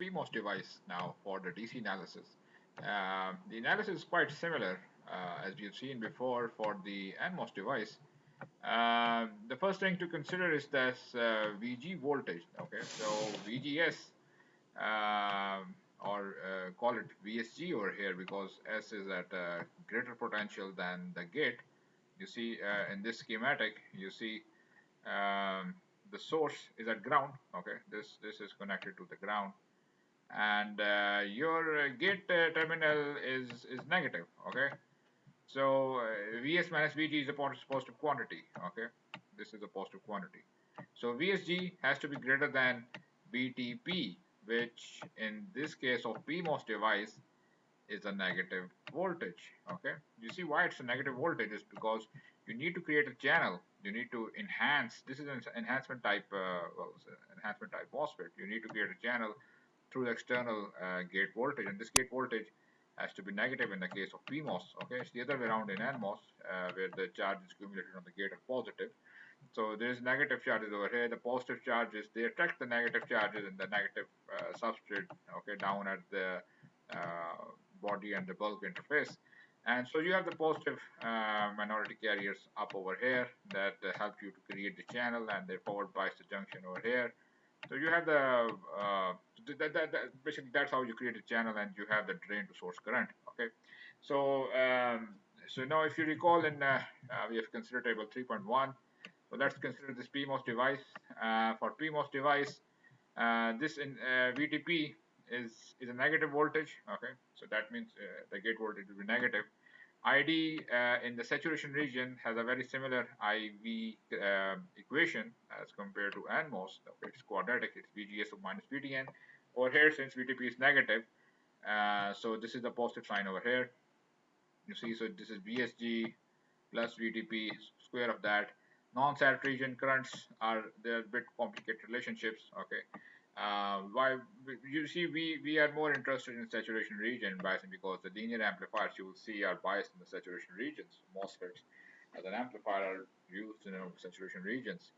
PMOS device now for the DC analysis. The analysis is quite similar as we've seen before for the NMOS device. The first thing to consider is this VG voltage. Okay, so VGS or call it VSG over here because S is at a greater potential than the gate. You see in this schematic, you see um, the source is at ground. Okay, this is connected to the ground, and your gate terminal is negative. Okay, so Vs minus Vg is a positive quantity. Okay, this is a positive quantity. So Vsg has to be greater than Vtp, which in this case of PMOS device is a negative voltage. Okay, you see why it's a negative voltage is because you need to create a channel. You need to enhance. This is an enhancement type. Enhancement type MOSFET. You need to create a channel through the external gate voltage, and this gate voltage has to be negative in the case of PMOS. Okay, it's the other way around in NMOS, where the charge is accumulated on the gate are positive. So there's negative charges over here. The positive charges, they attract the negative charges in the negative substrate. Okay, down at the body and the bulk interface. And so you have the positive minority carriers up over here that help you to create the channel, and they forward bias the junction over here. So you have the basically that's how you create a channel, and you have the drain to source current. Okay, so so now if you recall, in we have considered table 3.1. So let's consider this PMOS device. For PMOS device, this in VTP is a negative voltage. Okay, so that means the gate voltage will be negative. ID in the saturation region has a very similar IV equation as compared to NMOS. Okay, it's quadratic. It's VGS of minus VTN. Over here, since VTP is negative, so this is the positive sign over here. You see, so this is VSG plus VTP, square of that. Non-sat region currents are, they're a bit complicated relationships. Okay, why you see we are more interested in saturation region biasing because the linear amplifiers you will see are biased in the saturation regions. MOSFETs as an amplifier are used in saturation regions.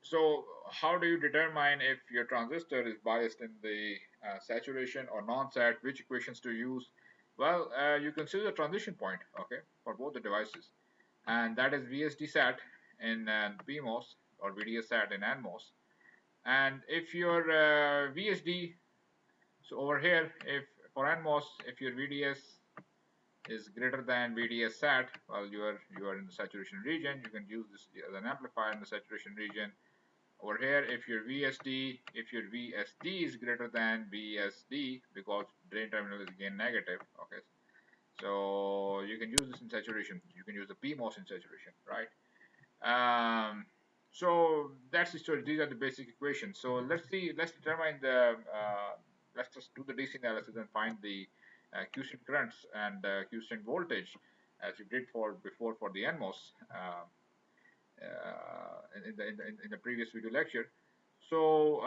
So how do you determine if your transistor is biased in the saturation or non-sat? Which equations to use? Well, you consider the transition point, okay, for both the devices, and that is VSD sat in PMOS or VDS sat in NMOS. And if your VSD, so over here, if for NMOS, if your VDS is greater than VDS sat, well, you are in the saturation region. You can use this as an amplifier in the saturation region. Over here, if your VSD is greater than VSD, because drain terminal is again negative, okay, so you can use this in saturation. You can use the PMOS in saturation, right? So that's the story. These are the basic equations. So let's determine the let's just do the DC analysis and find the Q-string currents and Q-string voltage as we did for before for the NMOS in the previous video lecture. So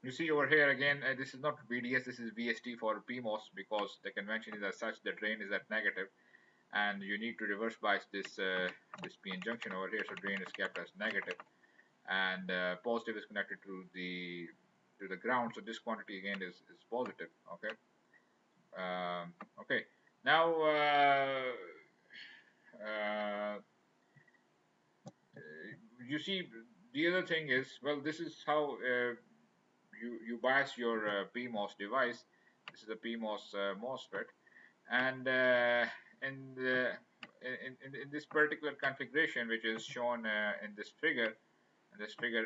you see over here again, this is not VDS, this is VST for PMOS because the convention is as such the drain is at negative, and you need to reverse bias this this PN junction over here, so drain is kept as negative, and positive is connected to the ground, so this quantity again is positive. Okay. Okay. Now you see the other thing is, well, this is how you bias your PMOS device. This is a PMOS MOSFET, and in this particular configuration, which is shown in this figure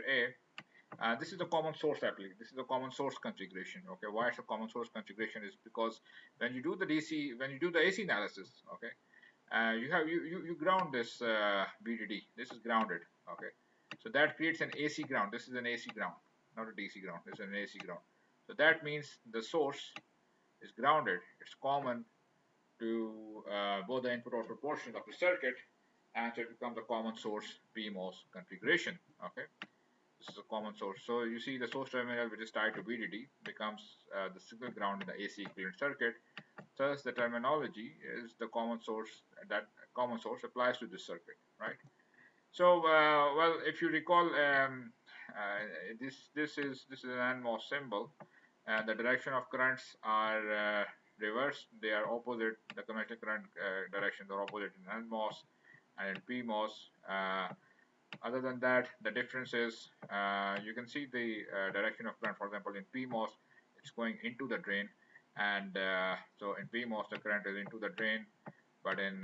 A, this is the common source application. This is the common source configuration. Okay, why it's a common source configuration is because when you do the AC analysis, okay, you ground this BDD. This is grounded. Okay, so that creates an AC ground. This is an AC ground, not a DC ground. This is an AC ground. So that means the source is grounded. It's common to both the input-output portions of the circuit, and so it becomes a common source PMOS configuration. Okay, this is a common source. So you see the source terminal, which is tied to VDD, becomes the signal ground in the AC equivalent circuit. Thus, the terminology is the common source. That common source applies to this circuit, right? So, well, if you recall, This is an NMOS symbol, and the direction of currents are reversed. They are opposite. The conventional current directions are opposite in NMOS and in PMOS. Other than that, the difference is you can see the direction of current. For example, in PMOS, it's going into the drain, and so in PMOS the current is into the drain, but in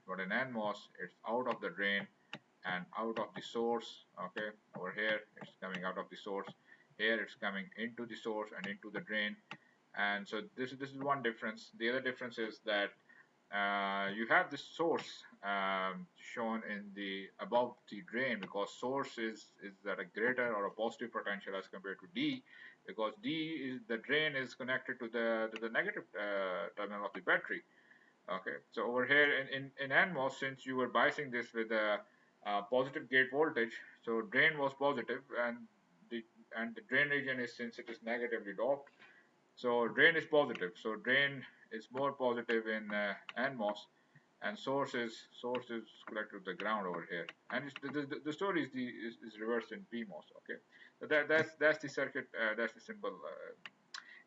NMOS it's out of the drain and out of the source. Okay, over here it's coming out of the source. Here it's coming into the source and into the drain. And so this is one difference. The other difference is that you have the source shown in the above the drain, because source is at a greater or a positive potential as compared to D, because D is the drain is connected to the negative terminal of the battery. Okay, so over here in NMOS, since you were biasing this with a positive gate voltage, so drain was positive, the and the drain region is, since it is negatively doped, so drain is positive. So drain is more positive in NMOS, and source is connected to the ground over here. And the story is reversed in PMOS. Okay, so that's the circuit. That's the symbol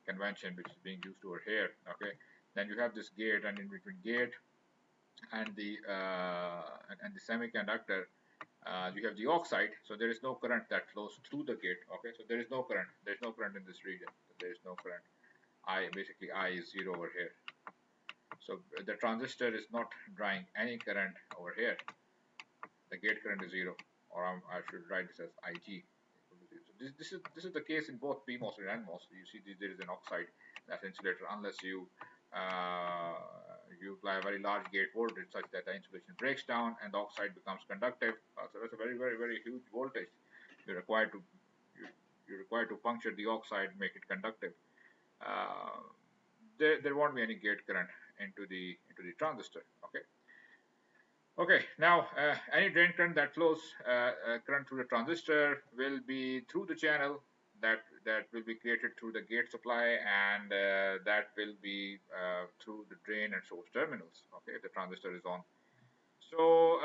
convention which is being used over here. Okay, then you have this gate, and in between gate and the semiconductor, you have the oxide. So there is no current that flows through the gate. Okay, so there is no current. There is no current in this region. There is no current. Basically I is 0 over here. So the transistor is not drawing any current over here. The gate current is 0, or I should write this as Ig. So this is the case in both PMOS and NMOS. You see there is an oxide that's insulator, unless you you apply a very large gate voltage such that the insulation breaks down and the oxide becomes conductive. So that's a very huge voltage you're required to you're required to puncture the oxide, make it conductive. There won't be any gate current into the transistor. Okay, now any drain current that flows current through the transistor will be through the channel that will be created through the gate supply, and that will be through the drain and source terminals. Okay, if the transistor is on. So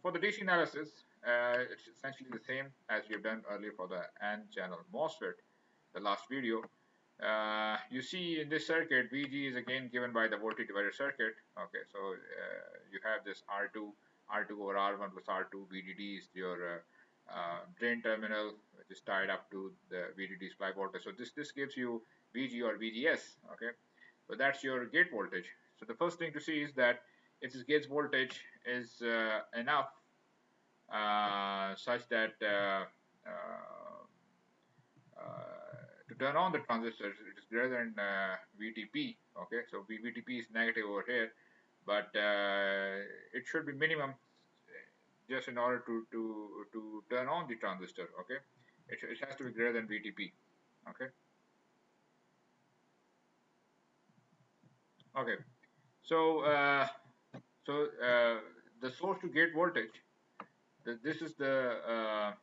for the DC analysis, it's essentially the same as we have done earlier for the N-channel MOSFET, the last video. You see in this circuit, VG is again given by the voltage divider circuit. Okay, so you have this R2 over R1 plus R2. VDD is your drain terminal, which is tied up to the VDD supply voltage. So this gives you VG or VGS. Okay, so that's your gate voltage. So the first thing to see is that if this gate voltage is enough such that to turn on the transistor, it is greater than VTP. Okay, so VTP is negative over here, but it should be minimum just in order to turn on the transistor. Okay, it has to be greater than VTP. Okay. Okay, so the source to gate voltage. This is the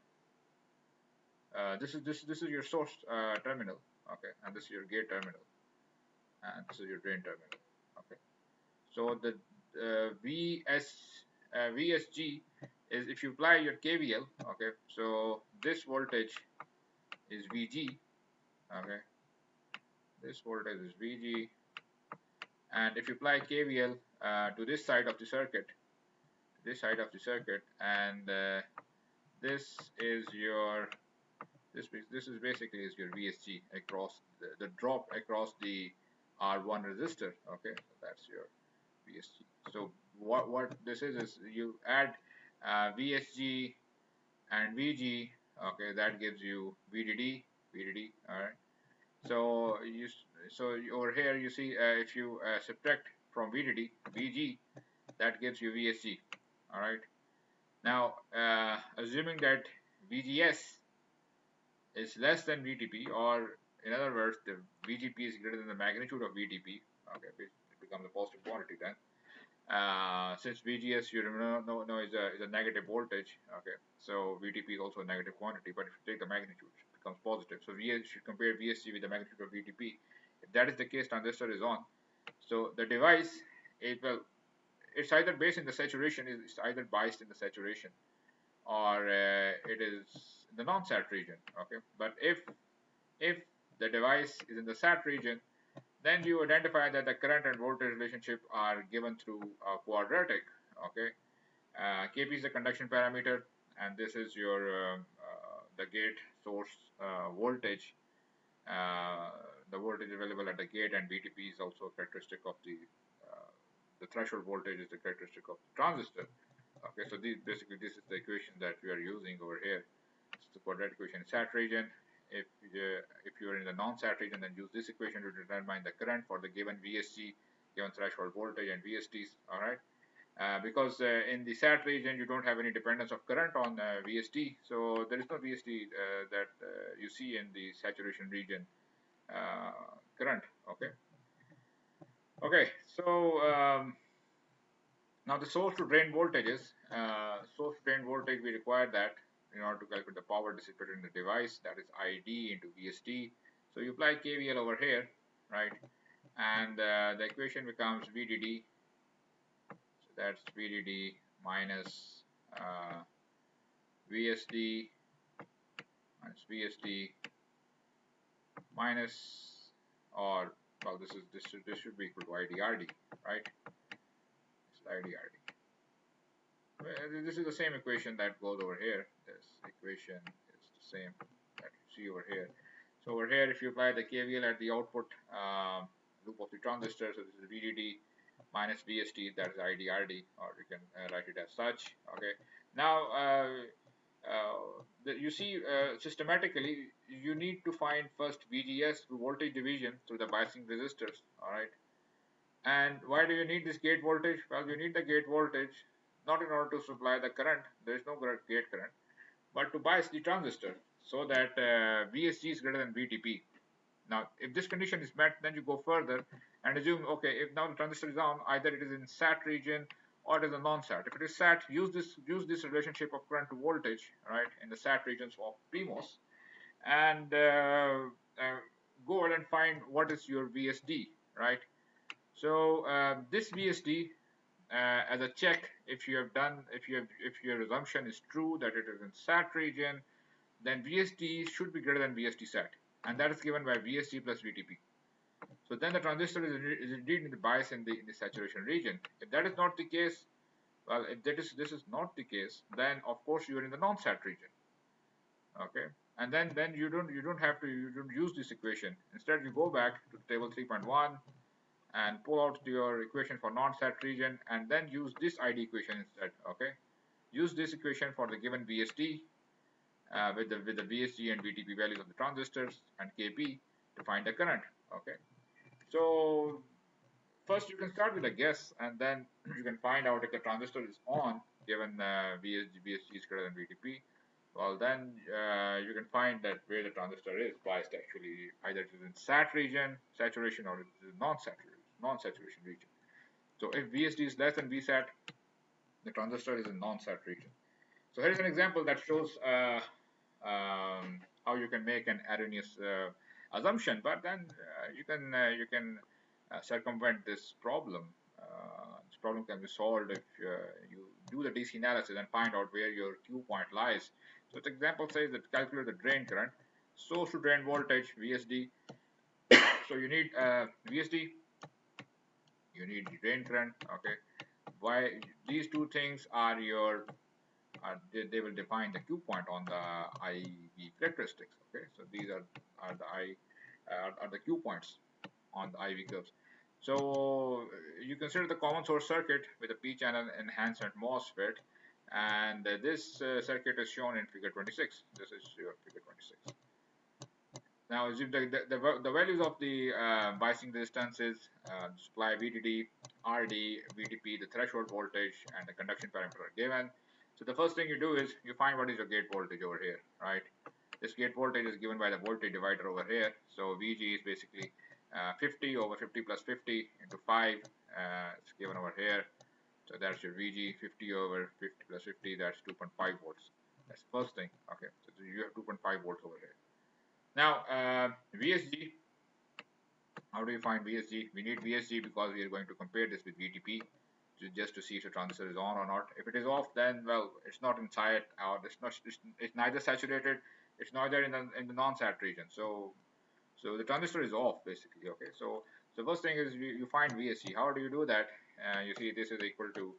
this is your source terminal. Okay, and this is your gate terminal, and this is your drain terminal. Okay, so the VSG is, if you apply your KVL. Okay, so this voltage is VG. Okay, this voltage is VG, and if you apply KVL to this side of the circuit, and this is your this is basically is your VSG across the drop across the R1 resistor. Okay, so that's your VSG. So what this is you add VSG and VG. Okay, that gives you VDD. All right. So over here you see if you subtract from VDD VG, that gives you VSG. All right. Now assuming that VGS is less than VTP, or in other words, the VGP is greater than the magnitude of VTP. Okay, it becomes a positive quantity then. Since VGS you know is a negative voltage. Okay, so VTP is also a negative quantity, but if you take the magnitude, it becomes positive. So we should compare VSG with the magnitude of VTP. If that is the case, transistor is on. So the device, it's either based in the saturation, it's either biased in the saturation. or it is the non-sat region. Okay, but if the device is in the sat region, then you identify that the current and voltage relationship are given through a quadratic. Okay, Kp is the conduction parameter, and this is your the gate source voltage, uh, the voltage available at the gate, and VTP is also a characteristic of the threshold voltage is the characteristic of the transistor. Okay, so basically this is the equation that we are using over here. It's the quadratic equation in sat region. If you're in the non-sat region, then use this equation to determine the current for the given VSG, given threshold voltage and VSTs. All right. Because in the sat region you don't have any dependence of current on VST, so there is no VST that you see in the saturation region current. Okay, so now the source to drain voltages, source to drain voltage, we require that in order to calculate the power dissipated in the device, that is ID into VST. So you apply KVL over here, right, and the equation becomes VDD. So that's VDD minus VSD minus, or well, this should be equal to IDRD, right? It's IDRD. This is the same equation that goes over here. This equation is the same that you see over here. So over here, if you apply the KVL at the output loop of the transistor, so this is VDD minus VST, that is IDRD, or you can write it as such. Okay. Now, you see, systematically, you need to find first VGS through voltage division through the biasing resistors. All right. And why do you need this gate voltage? Well, you need the gate voltage not in order to supply the current, there is no gate current, but to bias the transistor so that VSG is greater than VTP. Now, if this condition is met, then you go further and assume, okay, if now the transistor is on, either it is in SAT region or it is a non-SAT. If it is SAT, use this relationship of current to voltage, right, in the SAT regions of PMOS, and go ahead and find what is your VSD, right? So this VSD, as a check, if your assumption is true that it is in SAT region, then VSD should be greater than VST SAT, and that is given by VST plus VTP. So then the transistor is indeed in the bias in the saturation region. If that is not the case, well, if this is not the case, then of course you are in the non-SAT region. Okay, and then you don't use this equation. Instead, you go back to table 3.1 and pull out your equation for non-sat region, and then use this ID equation instead. Okay, use this equation for the given VSD with the VSG and VTP values of the transistors and Kp to find the current. Okay, so first you can start with a guess, and then you can find out if the transistor is on given VSG is greater than VTP. Well, then you can find that where the transistor is biased actually, either it is in SAT region, saturation, or it is non-saturation region. So if VSD is less than VSAT, the transistor is in non-sat region. So here is an example that shows how you can make an erroneous assumption, but then you can circumvent this problem. This problem can be solved if you do the DC analysis and find out where your Q point lies. So the example says that calculate the drain current, source to drain voltage VSD. So you need VSD, you need drain current. Okay, why these two things are your they will define the Q point on the IV characteristics. Okay, so these are the Q points on the IV curves. So you consider the common source circuit with a p-channel enhancement MOSFET, and this circuit is shown in figure 26. This is your figure 26. Now, assume the values of the biasing resistances, supply VDD, RD, VTP, the threshold voltage, and the conduction parameter are given. So the first thing you do is you find what is your gate voltage over here, right? This gate voltage is given by the voltage divider over here. So VG is basically 50 over 50 plus 50 into 5. It's given over here. So that's your VG, 50 over 50 plus 50, that's 2.5 volts. That's the first thing. Okay, so you have 2.5 volts over here. Now, VSG, how do you find VSG? We need VSG because we are going to compare this with VTP. just to see if the transistor is on or not. If it is off, then well, it's not inside, or it's neither saturated, it's neither in the non-sat region. So the transistor is off basically. Okay, so first thing is you find VSG. How do you do that? You see this is equal to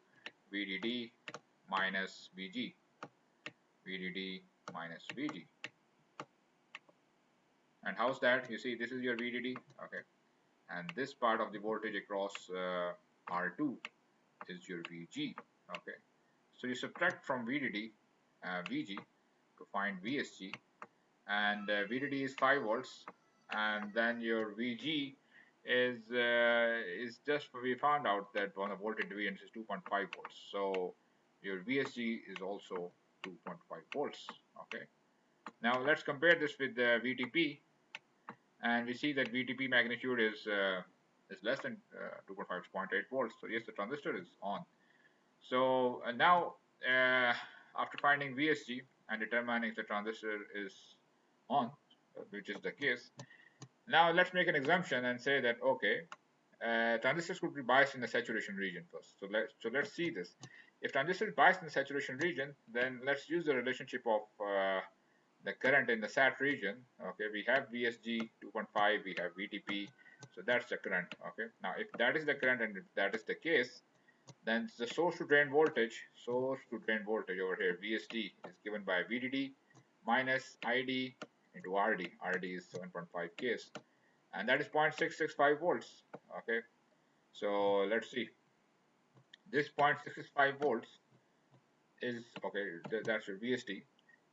VDD minus VG, VDD minus VG. And how's that? You see this is your VDD, okay, and this part of the voltage across R2 is your VG, okay. So you subtract from VDD VG to find VSG, and VDD is 5 volts, and then your VG is just, we found out that on the voltage division is 2.5 volts, so your VSG is also 2.5 volts, okay. Now let's compare this with the VTP, and we see that VTP magnitude is less than 2.5, 0.8 volts. So yes, the transistor is on. So now after finding VSG and determining if the transistor is on, which is the case, now let's make an exemption and say that okay, transistors could be biased in the saturation region first. So let's see this. If transistor is biased in the saturation region, then let's use the relationship of the current in the sat region. Okay, we have VSG 2.5, we have VTP, so that's the current. Okay, now if that is the current and if that is the case, then the source to drain voltage over here, VSD, is given by VDD minus ID into RD. RD is 7.5 Ks, and that is 0.665 volts. Okay, so let's see. This 0.665 volts is okay. That's your VSD.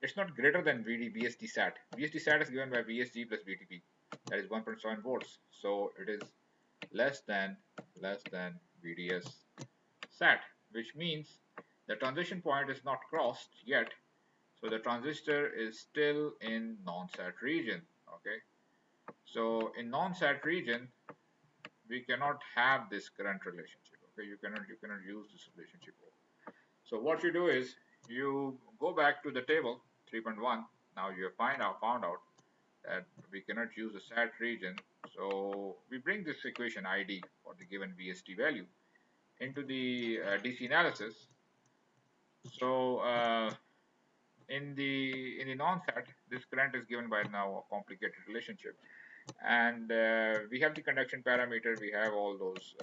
It's not greater than VSD sat. VSD sat is given by VSG plus VTP. That is 1.7 volts. So it is less than VDS sat, which means the transition point is not crossed yet. So the transistor is still in non-sat region. Okay. So in non-sat region, we cannot have this current relationship. Okay, you cannot use this relationship. So what you do is you go back to the table 3.1. Now you have found out that we cannot use the sat region. So we bring this equation ID for the given VST value into the DC analysis. So in the non-sat, this current is given by now a complicated relationship, and we have the conduction parameter. We have all those.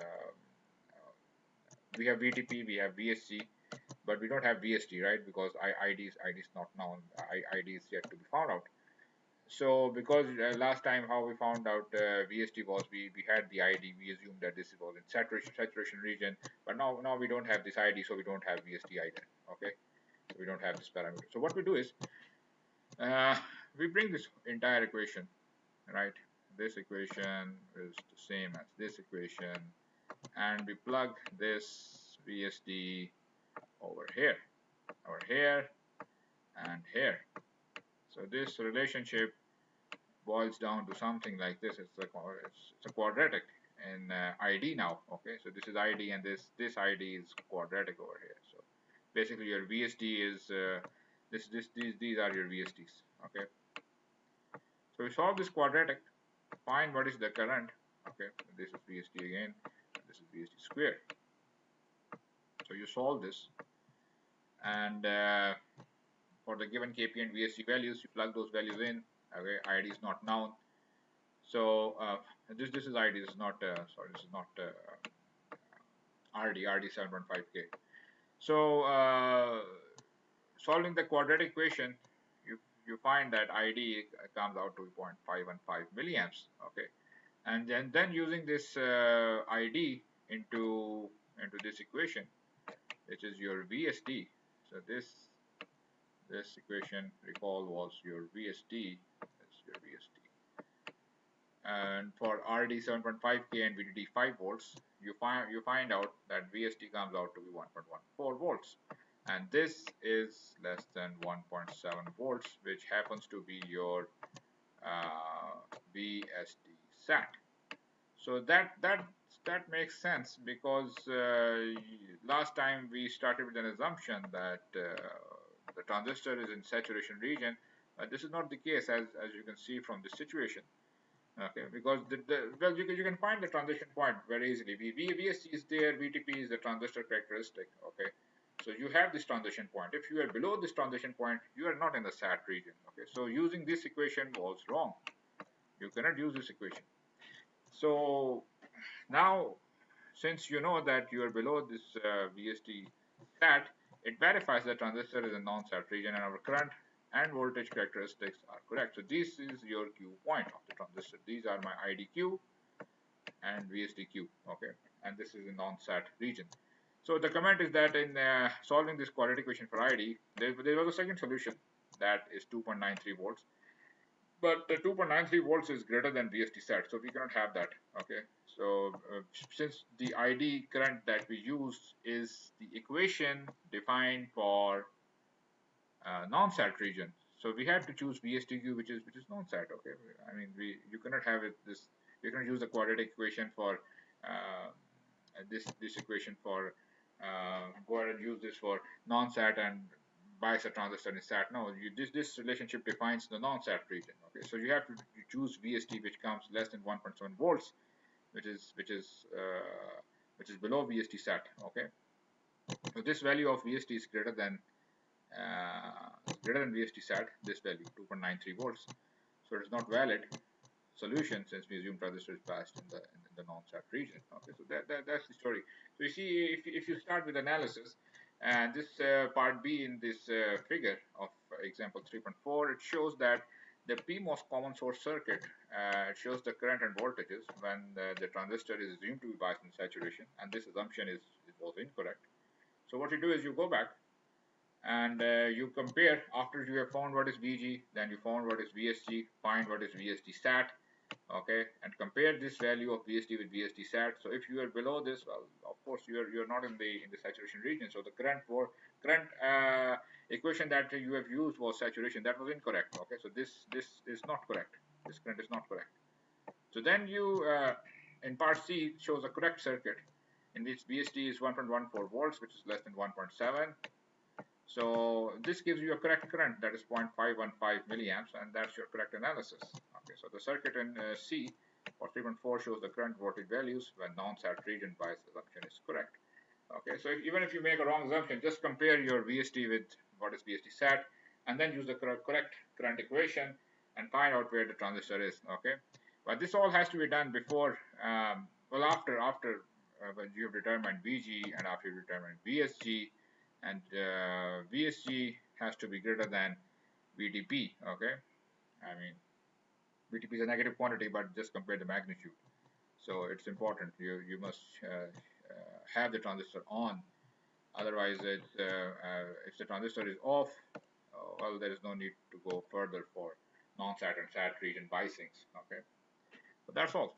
We have VTP, we have VSG, but we don't have VST, right? Because ID is not known. ID is yet to be found out. So because last time how we found out VST was we had the ID, we assumed that this was in saturation region, but now we don't have this ID, so we don't have VST either. Okay, so we don't have this parameter. So what we do is we bring this entire equation, right? This equation is the same as this equation, and we plug this VSD over here, and here. So this relationship boils down to something like this. It's a quadratic in ID now. Okay, so this is ID, and this ID is quadratic over here. So basically, your VSD is these are your VSDs. Okay, so we solve this quadratic. Find what is the current. Okay, this is VSD again, and this is VSD squared. So you solve this, and for the given KP and VSG values, you plug those values in. Okay, ID is not known. So this is ID. This is not sorry. This is not RD. RD 7.5K. So solving the quadratic equation, you find that ID comes out to 0.515 milliamps. Okay, and then using this ID into this equation, which is your VSD. So this equation, recall, was your VSD. That's your VSD. And for RD 7.5K and VDD 5 volts, you find out that VSD comes out to be 1.14 volts, and this is less than 1.7 volts, which happens to be your VSD sat. So that makes sense, because last time we started with an assumption that the transistor is in saturation region. This is not the case, as you can see from this situation. Okay, because well, you can find the transition point very easily. VSG is there, VTP is the transistor characteristic. Okay, so you have this transition point. If you are below this transition point, you are not in the SAT region. Okay, so using this equation was wrong. You cannot use this equation. So now, since you know that you are below this VSD SAT, it verifies that transistor is a non-SAT region and our current and voltage characteristics are correct. So this is your Q point of the transistor. These are my IDQ and VSDQ, okay, and this is a non-SAT region. So the comment is that in solving this quadratic equation for ID, there was a second solution that is 2.93 volts, but the 2.93 volts is greater than VSD set, so we cannot have that. Okay, so since the ID current that we use is the equation defined for non-sat region, so we have to choose VSTQ, which is non-sat. Okay, I mean you cannot have it this. You cannot use the quadratic equation for this equation for go ahead and use this for non-sat and bias a transistor in SAT. No, this relationship defines the non-SAT region. Okay, so you have to choose VST which comes less than 1.7 volts, which is below VST SAT. Okay, so this value of VST is greater than VST SAT. This value 2.93 volts. So it is not valid solution since we assume transistor is biased in the non-SAT region. Okay, so that's the story. So you see, if you start with analysis, and this part B in this figure of example 3.4, it shows that the PMOS common source circuit shows the current and voltages when the transistor is assumed to be biased in saturation, and this assumption was incorrect. So what you do is you go back and you compare after you have found what is VG, then you found what is VSG, find what is VSD SAT, okay, and compare this value of VSD with VSD SAT. So if you are below this, well, of course you're not in the saturation region. So the current equation that you have used was saturation. That was incorrect. Okay, so this is not correct. This current is not correct. So then you in part C it shows a correct circuit in which VSD is 1.14 volts, which is less than 1.7. So this gives you a correct current that is 0.515 milliamps, and that's your correct analysis. Okay, so the circuit in C for 3.4 shows the current voltage values when non-sat region bias assumption is correct. Okay, so even if you make a wrong assumption, just compare your VST with what is VST sat, and then use the correct current equation and find out where the transistor is. Okay, but this all has to be done before, well, after when you have determined VG and after you determine VSG, and VSG has to be greater than VTP. Okay, I mean VTP is a negative quantity, but just compare the magnitude. So it's important. You must have the transistor on. Otherwise, if the transistor is off, well, there is no need to go further for non-sat and sat region biasings. Okay, so that's all.